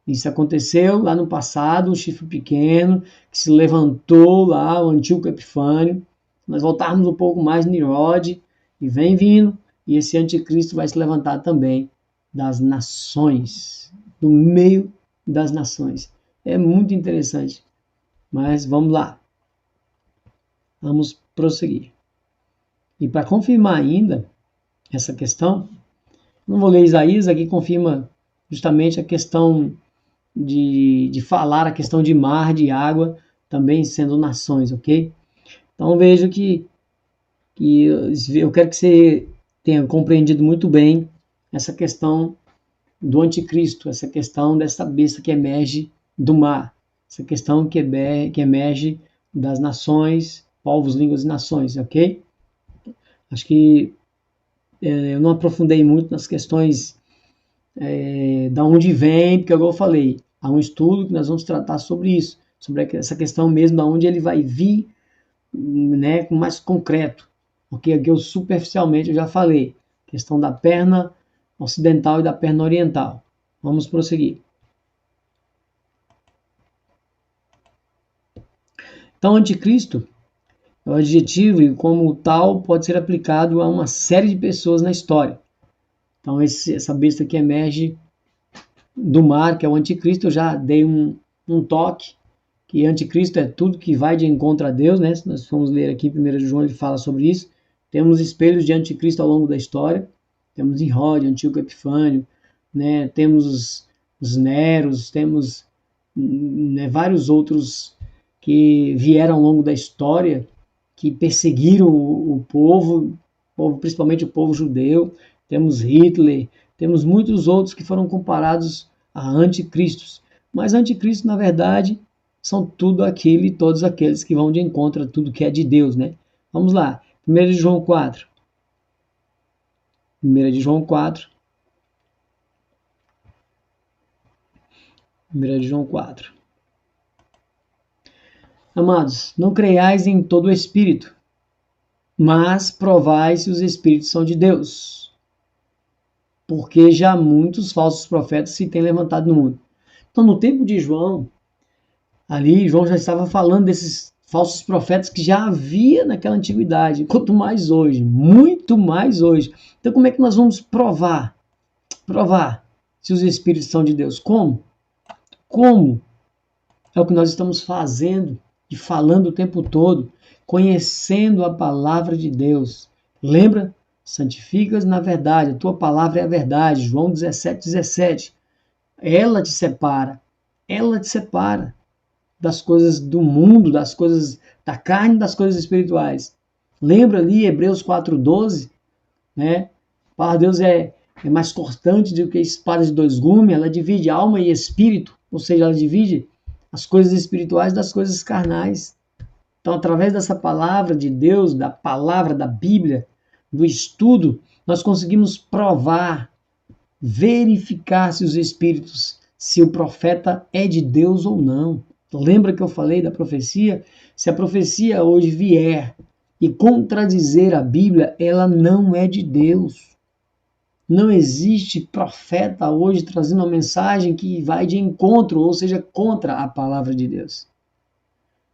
Isso aconteceu lá no passado, um chifre pequeno, que se levantou lá, o Antíoco Epifânio. Nós voltarmos um pouco mais, Nirode, e vem vindo, e esse anticristo vai se levantar também das nações, do meio das nações. É muito interessante, mas vamos lá. Vamos prosseguir. E para confirmar ainda essa questão, não vou ler Isaías, aqui confirma justamente a questão de falar, a questão de mar, de água, também sendo nações, ok? Então vejo que eu quero que você tenha compreendido muito bem essa questão do anticristo, essa questão dessa besta que emerge do mar, essa questão que emerge das nações, povos, línguas e nações, ok? Acho que eu não aprofundei muito nas questões da onde vem, porque eu falei, há um estudo que nós vamos tratar sobre isso, sobre essa questão mesmo da onde ele vai vir, né, mais concreto, ok? Aqui eu superficialmente eu já falei, questão da perna ocidental e da perna oriental. Vamos prosseguir. Então, anticristo é o adjetivo e, como tal, pode ser aplicado a uma série de pessoas na história. Então, essa besta que emerge do mar, que é o anticristo, eu já dei um toque, que anticristo é tudo que vai de encontro a Deus, né? Se nós formos ler aqui em 1 João, ele fala sobre isso. Temos espelhos de anticristo ao longo da história. Temos Irode, Antíoco Epifânio, né? Temos os Neros, temos, né, vários outros que vieram ao longo da história, que perseguiram o povo, principalmente o povo judeu. Temos Hitler, temos muitos outros que foram comparados a anticristos. Mas anticristo, na verdade, são tudo aquele e todos aqueles que vão de encontro a tudo que é de Deus, né? Vamos lá, 1 de João 4. 1 de João 4. 1 de João 4. Amados, não creiais em todo o espírito, mas provai se os espíritos são de Deus, porque já muitos falsos profetas se têm levantado no mundo. Então, no tempo de João, ali João já estava falando desses falsos profetas que já havia naquela antiguidade, quanto mais hoje, muito mais hoje. Então, como é que nós vamos provar se os espíritos são de Deus? Como? É o que nós estamos fazendo e falando o tempo todo, conhecendo a palavra de Deus. Lembra? Santificas na verdade, a tua palavra é a verdade. João 17:17. Ela te separa das coisas do mundo, das coisas da carne, das coisas espirituais. Lembra ali Hebreus 4:12, né? A palavra de Deus é mais cortante do que espada de dois gumes, ela divide alma e espírito, ou seja, ela divide as coisas espirituais das coisas carnais. Então, através dessa palavra de Deus, da palavra da Bíblia, do estudo, nós conseguimos provar, verificar se os espíritos, se o profeta é de Deus ou não. Lembra que eu falei da profecia? Se a profecia hoje vier e contradizer a Bíblia, ela não é de Deus. Não existe profeta hoje trazendo uma mensagem que vai de encontro, ou seja, contra a palavra de Deus.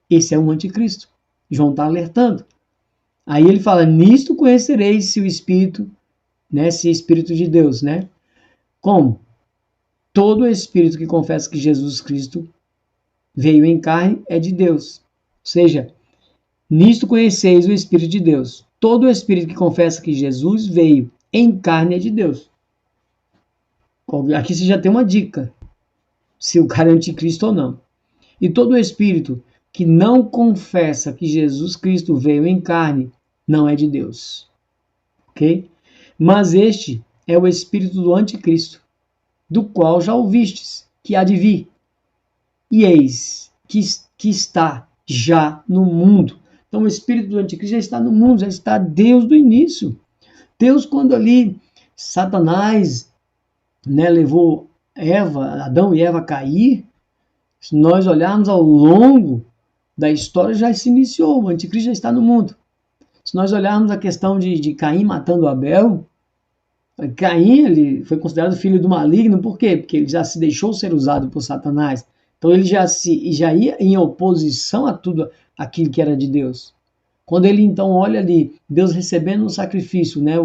Esse é um anticristo. João está alertando. Aí ele fala, nisto conhecereis se o Espírito, né, se é Espírito de Deus, né? Como? Todo espírito que confessa que Jesus Cristo veio em carne é de Deus. Ou seja, nisto conheceis o Espírito de Deus. Todo espírito que confessa que Jesus veio em carne é de Deus. Aqui você já tem uma dica, se o cara é anticristo ou não. E todo espírito que não confessa que Jesus Cristo veio em carne não é de Deus. Ok? Mas este é o espírito do anticristo, do qual já ouvistes, que há de vir. E eis que está já no mundo. Então o espírito do anticristo já está no mundo, já está Deus do início. Deus, quando ali Satanás, né, levou Adão e Eva a cair, se nós olharmos ao longo da história, já se iniciou, o anticristo já está no mundo. Se nós olharmos a questão de Caim matando Abel, Caim ele foi considerado filho do maligno, por quê? Porque ele já se deixou ser usado por Satanás. Então ele já ia em oposição a tudo aquilo que era de Deus. Quando ele então olha ali, Deus recebendo um sacrifício, né,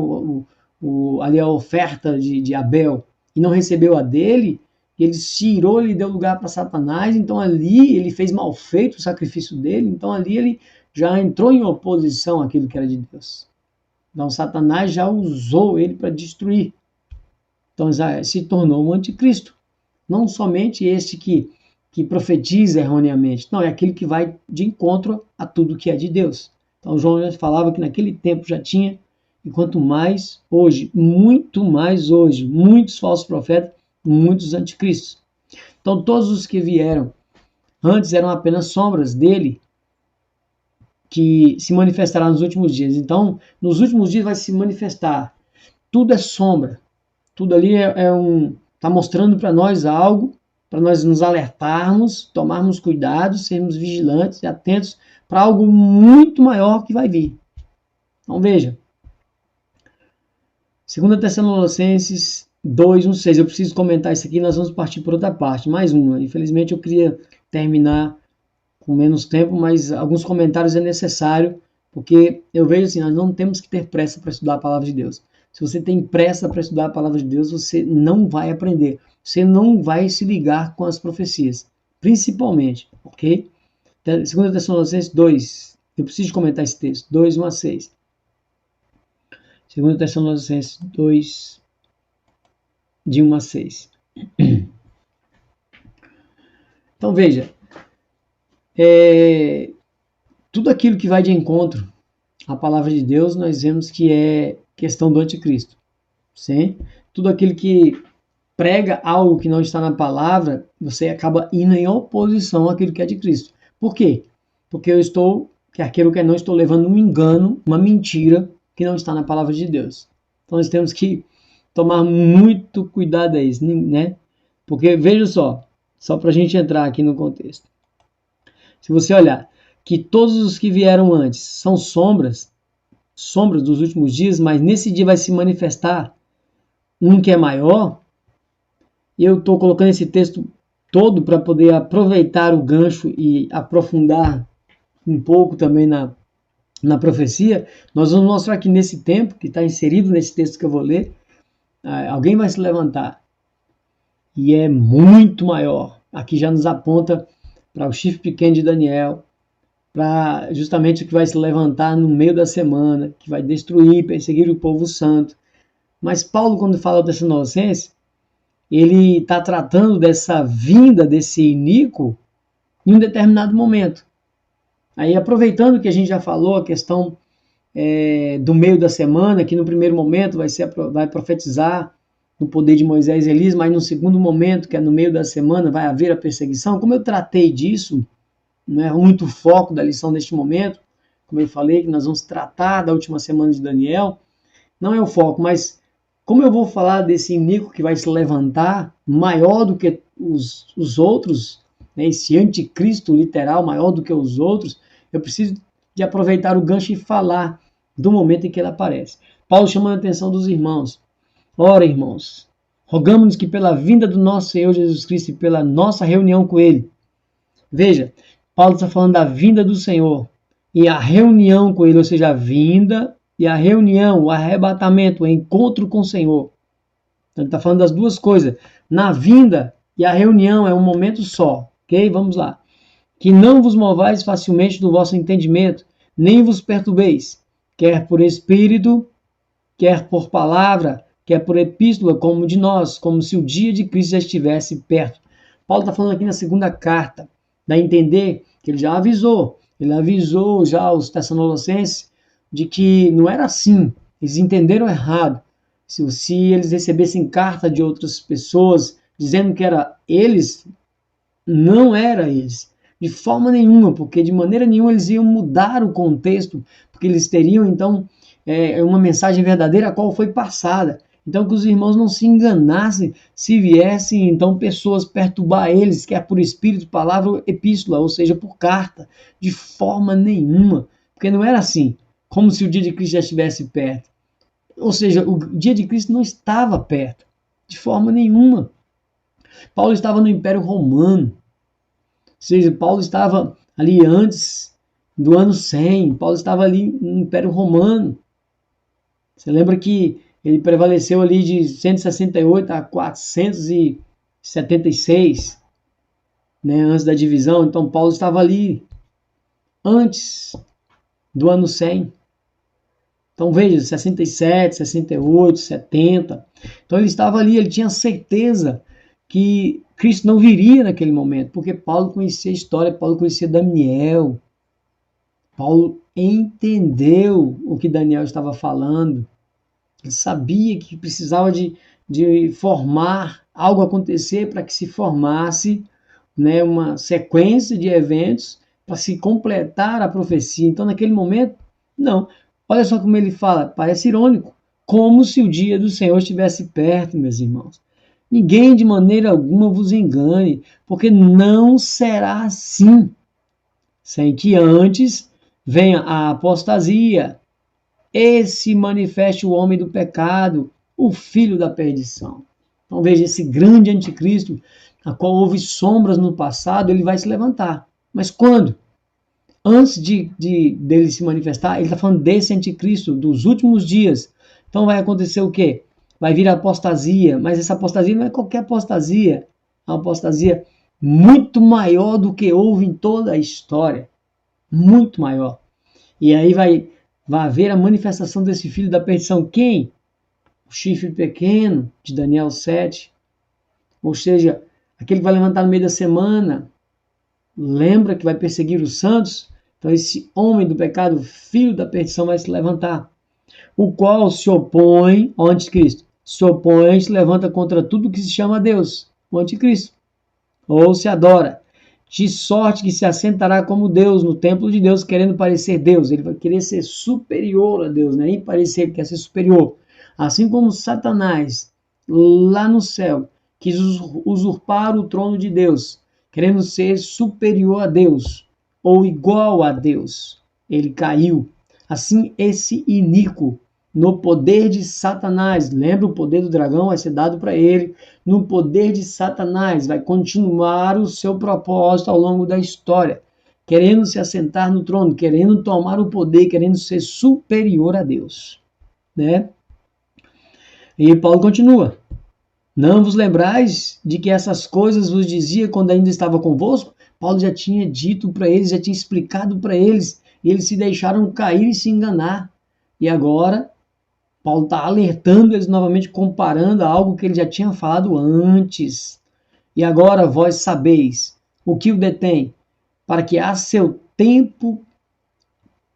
ali a oferta de Abel, e não recebeu a dele, ele tirou, ele deu lugar para Satanás, então ali ele fez mal feito o sacrifício dele, então ali ele já entrou em oposição àquilo que era de Deus. Então Satanás já usou ele para destruir. Então já se tornou um anticristo. Não somente este que profetiza erroneamente, não, é aquele que vai de encontro a tudo que é de Deus. Então João já falava que naquele tempo já tinha, e quanto mais hoje, muito mais hoje, muitos falsos profetas, muitos anticristos. Então todos os que vieram antes eram apenas sombras dele, que se manifestará nos últimos dias. Então, nos últimos dias vai se manifestar. Tudo é sombra. Tudo ali está mostrando para nós algo, para nós nos alertarmos, tomarmos cuidado, sermos vigilantes e atentos para algo muito maior que vai vir. Então, veja. 2 Tessalonicenses 2:1-6. Eu preciso comentar isso aqui, nós vamos partir por outra parte. Mais uma. Infelizmente, eu queria terminar com menos tempo, mas alguns comentários é necessário, porque eu vejo assim, nós não temos que ter pressa para estudar a palavra de Deus. Se você tem pressa para estudar a palavra de Deus, você não vai aprender. Você não vai se ligar com as profecias, principalmente, ok? 2 Tessalonicenses 2, eu preciso comentar esse texto, 2:1-6. 2 Tessalonicenses 2, de 1-6. Então veja, tudo aquilo que vai de encontro à palavra de Deus, nós vemos que é questão do anticristo. Sim? Tudo aquilo que prega algo que não está na palavra, você acaba indo em oposição àquilo que é de Cristo. Por quê? Porque quer queira ou quer não, estou levando um engano, uma mentira que não está na palavra de Deus. Então nós temos que tomar muito cuidado a isso, né? Porque veja só para a gente entrar aqui no contexto. Se você olhar que todos os que vieram antes são sombras dos últimos dias, mas nesse dia vai se manifestar um que é maior, eu estou colocando esse texto todo para poder aproveitar o gancho e aprofundar um pouco também na profecia. Nós vamos mostrar que nesse tempo, que está inserido nesse texto que eu vou ler, alguém vai se levantar e é muito maior. Aqui já nos aponta para o chifre pequeno de Daniel, para justamente o que vai se levantar no meio da semana, que vai destruir, perseguir o povo santo. Mas Paulo, quando fala aos Tessalonicenses, ele está tratando dessa vinda desse iníquo em um determinado momento. Aí, aproveitando que a gente já falou a questão do meio da semana, que no primeiro momento vai profetizar no poder de Moisés e Elias, mas no segundo momento, que é no meio da semana, vai haver a perseguição. Como eu tratei disso, não é muito foco da lição neste momento, como eu falei, que nós vamos tratar da última semana de Daniel, não é o foco, mas como eu vou falar desse iníquo que vai se levantar, maior do que os outros, né, esse anticristo literal, maior do que os outros, eu preciso de aproveitar o gancho e falar do momento em que ele aparece. Paulo chamando a atenção dos irmãos. Ora, irmãos, rogamos-nos que pela vinda do nosso Senhor Jesus Cristo e pela nossa reunião com Ele. Veja, Paulo está falando da vinda do Senhor e a reunião com Ele, ou seja, a vinda e a reunião, o arrebatamento, o encontro com o Senhor. Então, ele está falando das duas coisas. Na vinda e a reunião é um momento só, ok? Vamos lá. Que não vos movais facilmente do vosso entendimento, nem vos perturbeis, quer por espírito, quer por palavra, quer por epístola, como de nós, como se o dia de Cristo já estivesse perto. Paulo está falando aqui na segunda carta, dá a entender que ele já avisou, já os Tessalonicenses de que não era assim, eles entenderam errado. Se eles recebessem carta de outras pessoas dizendo que era eles, não era eles. De forma nenhuma, porque de maneira nenhuma eles iam mudar o contexto, porque eles teriam então uma mensagem verdadeira a qual foi passada. Então que os irmãos não se enganassem se viessem então pessoas perturbar eles, quer por espírito, palavra ou epístola, ou seja, por carta, de forma nenhuma, porque não era assim, como se o dia de Cristo já estivesse perto. Ou seja, o dia de Cristo não estava perto, de forma nenhuma. Paulo estava no Império Romano, ou seja, Paulo estava ali antes do ano 100, Paulo estava ali no Império Romano. Você lembra que ele prevaleceu ali de 168 a 476, né, antes da divisão. Então Paulo estava ali antes do ano 100. Então veja, 67, 68, 70. Então ele estava ali, ele tinha certeza que Cristo não viria naquele momento, porque Paulo conhecia a história, Paulo conhecia Daniel. Paulo entendeu o que Daniel estava falando. Ele sabia que precisava de formar, algo acontecer para que se formasse, né, uma sequência de eventos para se completar a profecia. Então, naquele momento, não. Olha só como ele fala, parece irônico, como se o dia do Senhor estivesse perto, meus irmãos. Ninguém de maneira alguma vos engane, porque não será assim, sem que antes venha a apostasia, e se manifeste o homem do pecado, o filho da perdição. Então veja, esse grande anticristo, a qual houve sombras no passado, ele vai se levantar. Mas quando? Antes dele se manifestar, ele está falando desse anticristo, dos últimos dias. Então vai acontecer o quê? Vai vir a apostasia, mas essa apostasia não é qualquer apostasia, é uma apostasia muito maior do que houve em toda a história. Muito maior. E aí vai haver a manifestação desse filho da perdição. Quem? O chifre pequeno, de Daniel 7. Ou seja, aquele que vai levantar no meio da semana. Lembra que vai perseguir os santos? Então esse homem do pecado, filho da perdição, vai se levantar. O qual se opõe ao anticristo. Se opõe, se levanta contra tudo que se chama Deus, o anticristo. Ou se adora. De sorte que se assentará como Deus no templo de Deus, querendo parecer Deus. Ele vai querer ser superior a Deus, né? E parecer que quer ser superior. Assim como Satanás, lá no céu, quis usurpar o trono de Deus, querendo ser superior a Deus, ou igual a Deus. Ele caiu. Assim, esse iníquo, no poder de Satanás, lembra, o poder do dragão vai ser dado para ele, no poder de Satanás vai continuar o seu propósito ao longo da história, querendo se assentar no trono, querendo tomar o poder, querendo ser superior a Deus, né? E Paulo continua: não vos lembrais de que essas coisas vos dizia quando ainda estava convosco? Paulo já tinha dito para eles, já tinha explicado para eles, e eles se deixaram cair e se enganar. E agora Paulo está alertando eles novamente, comparando a algo que ele já tinha falado antes. E agora vós sabeis o que o detém, para que a seu tempo,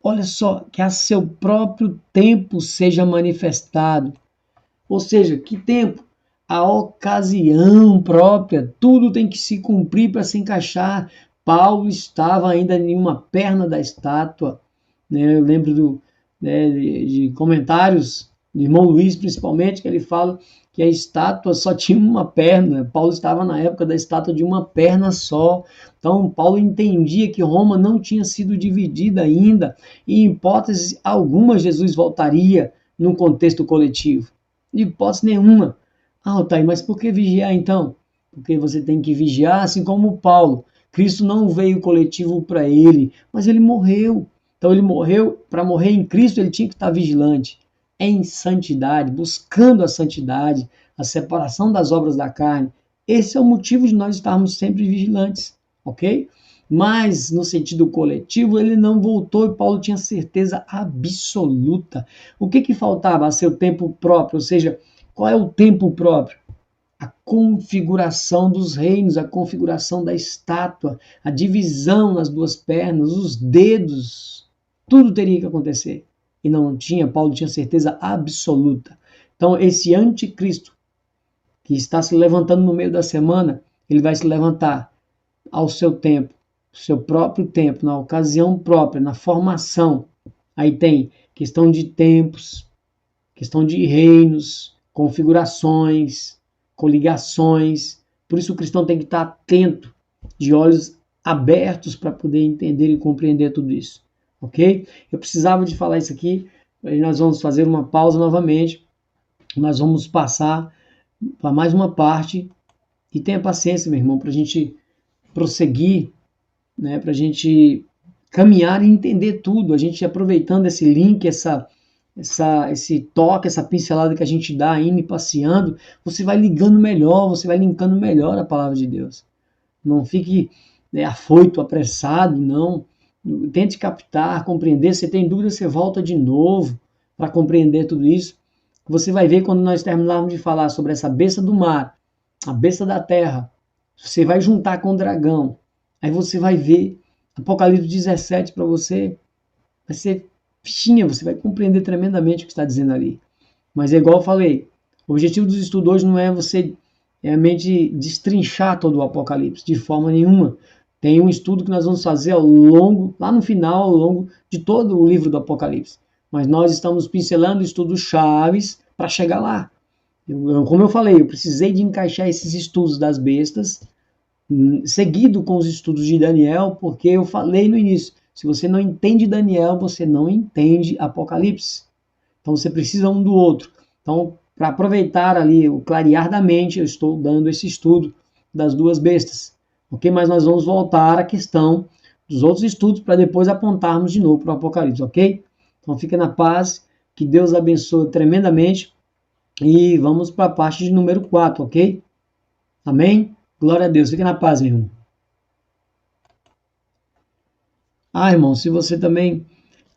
olha só, que a seu próprio tempo seja manifestado. Ou seja, que tempo? A ocasião própria, tudo tem que se cumprir para se encaixar. Paulo estava ainda em uma perna da estátua, né? Eu lembro de comentários do irmão Luiz, principalmente, que ele fala que a estátua só tinha uma perna. Paulo estava na época da estátua de uma perna só. Então, Paulo entendia que Roma não tinha sido dividida ainda, e em hipótese alguma Jesus voltaria num contexto coletivo. De hipótese nenhuma. Ah, Altair, mas por que vigiar então? Porque você tem que vigiar, assim como Paulo. Cristo não veio coletivo para ele, mas ele morreu. Então ele morreu, para morrer em Cristo ele tinha que estar vigilante, em santidade, buscando a santidade, a separação das obras da carne. Esse é o motivo de nós estarmos sempre vigilantes, ok? Mas no sentido coletivo ele não voltou e Paulo tinha certeza absoluta. O que faltava? A seu tempo próprio, ou seja, qual é o tempo próprio? A configuração dos reinos, a configuração da estátua, a divisão nas duas pernas, os dedos, tudo teria que acontecer. E não tinha, Paulo tinha certeza absoluta. Então, esse anticristo, que está se levantando no meio da semana, ele vai se levantar ao seu tempo, seu próprio tempo, na ocasião própria, na formação. Aí tem questão de tempos, questão de reinos, configurações, coligações. Por isso o cristão tem que estar atento, de olhos abertos para poder entender e compreender tudo isso. Ok? Eu precisava de falar isso aqui, aí nós vamos fazer uma pausa novamente, nós vamos passar para mais uma parte, e tenha paciência, meu irmão, para a gente prosseguir, né, para a gente caminhar e entender tudo, a gente aproveitando esse link, esse toque, essa pincelada que a gente dá indo e passeando, você vai ligando melhor, você vai linkando melhor a palavra de Deus. Não fique, né, afoito, apressado, não. Tente captar, compreender. Se tem dúvida, você volta de novo para compreender tudo isso. Você vai ver quando nós terminarmos de falar sobre essa besta do mar, a besta da terra, você vai juntar com o dragão. Aí você vai ver Apocalipse 17 para você, vai ser fichinha, você vai compreender tremendamente o que está dizendo ali. Mas é igual eu falei, o objetivo dos estudos hoje não é você realmente destrinchar todo o Apocalipse, de forma nenhuma. Tem um estudo que nós vamos fazer ao longo, lá no final, ao longo de todo o livro do Apocalipse. Mas nós estamos pincelando estudos chaves para chegar lá. Como eu falei, eu precisei de encaixar esses estudos das bestas, seguido com os estudos de Daniel, porque eu falei no início, se você não entende Daniel, você não entende Apocalipse. Então você precisa um do outro. Então, para aproveitar ali o clarear da mente, eu estou dando esse estudo das duas bestas. Ok? Mas nós vamos voltar à questão dos outros estudos para depois apontarmos de novo para o Apocalipse, ok? Então fica na paz, que Deus abençoe tremendamente e vamos para a parte de número 4, ok? Amém? Glória a Deus. Fica na paz, meu irmão. Irmão, se você também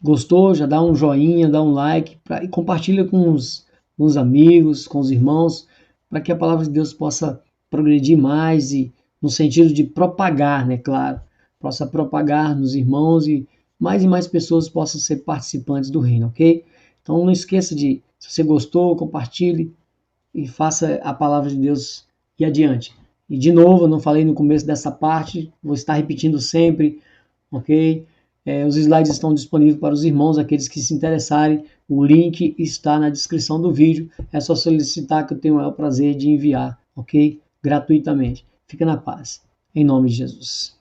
gostou, já dá um joinha, dá um like e compartilha com os amigos, com os irmãos, para que a palavra de Deus possa progredir mais e no sentido de propagar, né, claro, possa propagar nos irmãos e mais pessoas possam ser participantes do reino, ok? Então não esqueça de, se você gostou, compartilhe e faça a palavra de Deus ir adiante. E de novo, eu não falei no começo dessa parte, vou estar repetindo sempre, ok? Os slides estão disponíveis para os irmãos, aqueles que se interessarem. O link está na descrição do vídeo. É só solicitar que eu tenho o prazer de enviar, ok? Gratuitamente. Fica na paz. Em nome de Jesus.